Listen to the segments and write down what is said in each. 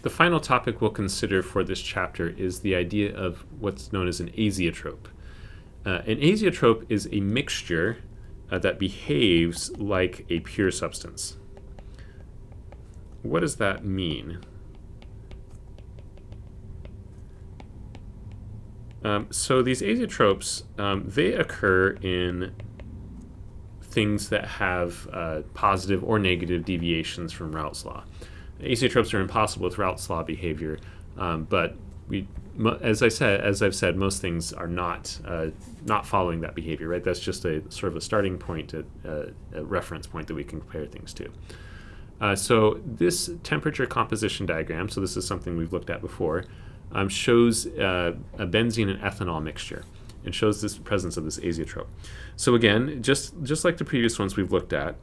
The final topic we'll consider for this chapter is the idea of what's known as an azeotrope. An azeotrope is a mixture that behaves like a pure substance. What does that mean? So these azeotropes, they occur in things that have positive or negative deviations from Raoult's law. Azeotropes are impossible with Raoult's law behavior, but as I've said, most things are not following that behavior. Right? That's just a sort of a starting point, a reference point that we can compare things to. So this temperature composition diagram, so this is something we've looked at before, shows a benzene and ethanol mixture and shows this presence of this azeotrope. So again, just like the previous ones we've looked at,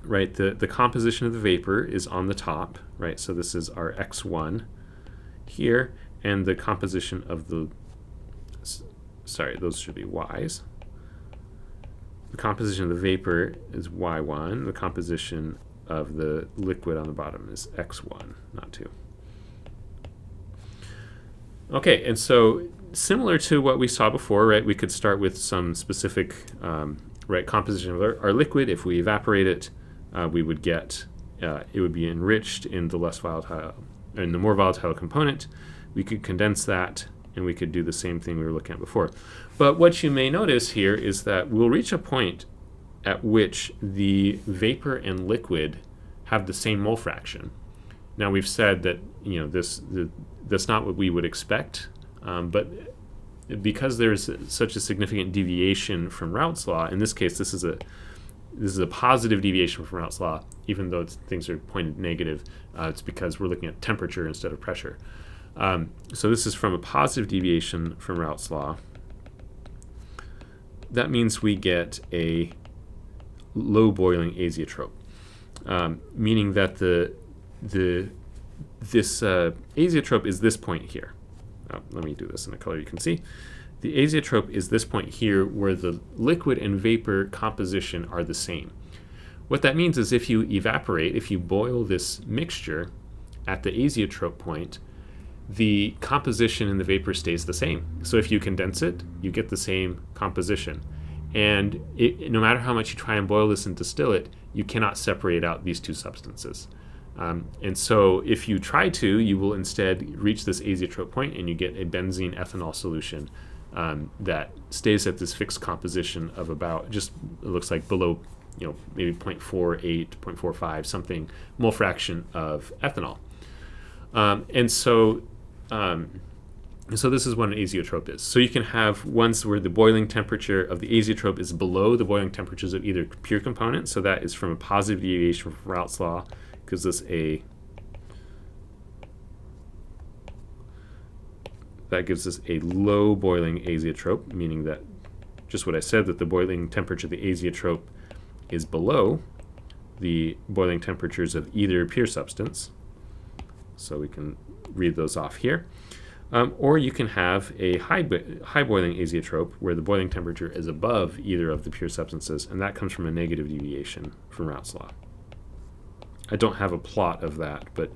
right, the composition of the vapor is on the top, right? So this is our X1 here, and the composition of the, sorry, those should be Y's. The composition of the vapor is Y1. The composition of the liquid on the bottom is X1, not 2. Okay, and so similar to what we saw before, right, we could start with some specific right, composition of our liquid. If we evaporate it, we would get, it would be enriched in the less volatile, in the more volatile component. We could condense that, and we could do the same thing we were looking at before. But what you may notice here is that we'll reach a point at which the vapor and liquid have the same mole fraction. Now we've said that that's not what we would expect, but because there's such a significant deviation from Raoult's law, in this case this is a positive deviation from Raoult's law, even though things are pointed negative. It's because we're looking at temperature instead of pressure. So this is from a positive deviation from Raoult's law. That means we get a low boiling azeotrope, meaning that this azeotrope is this point here. Let me do this in a color you can see. The azeotrope is this point here where the liquid and vapor composition are the same. What that means is if you evaporate, if you boil this mixture at the azeotrope point, the composition in the vapor stays the same. So if you condense it, you get the same composition. And no matter how much you try and boil this and distill it, you cannot separate out these two substances. And so if you try to, you will instead reach this azeotrope point and you get a benzene ethanol solution that stays at this fixed composition of about, just it looks like below, maybe 0.48, 0.45, something mole fraction of ethanol. So this is what an azeotrope is. So you can have ones where the boiling temperature of the azeotrope is below the boiling temperatures of either pure component. So that is from a positive deviation from Raoult's law. Gives us a low boiling azeotrope, meaning that just what I said, that the boiling temperature of the azeotrope is below the boiling temperatures of either pure substance. So we can read those off here. Or you can have a high boiling azeotrope where the boiling temperature is above either of the pure substances, and that comes from a negative deviation from Raoult's law. I don't have a plot of that, but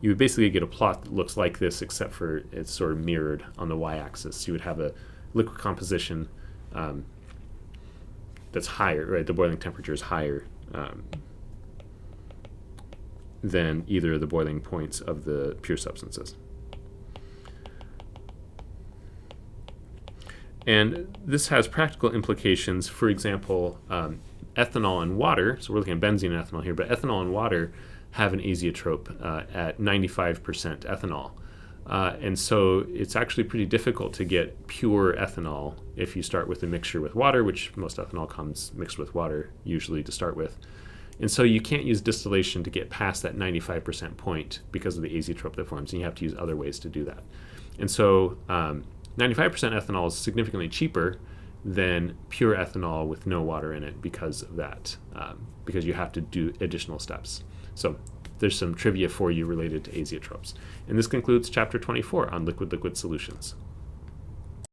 you would basically get a plot that looks like this, except for it's sort of mirrored on the y-axis. You would have a liquid composition that's higher, right? The boiling temperature is higher than either of the boiling points of the pure substances. And this has practical implications. For example, ethanol and water, so we're looking at benzene and ethanol here, but ethanol and water have an azeotrope at 95% ethanol. And so it's actually pretty difficult to get pure ethanol if you start with a mixture with water, which most ethanol comes mixed with water usually to start with. And so you can't use distillation to get past that 95% point because of the azeotrope that forms, and you have to use other ways to do that. And so 95% ethanol is significantly cheaper than pure ethanol with no water in it because of that, because you have to do additional steps. So there's some trivia for you related to azeotropes. And this concludes chapter 24 on liquid-liquid solutions.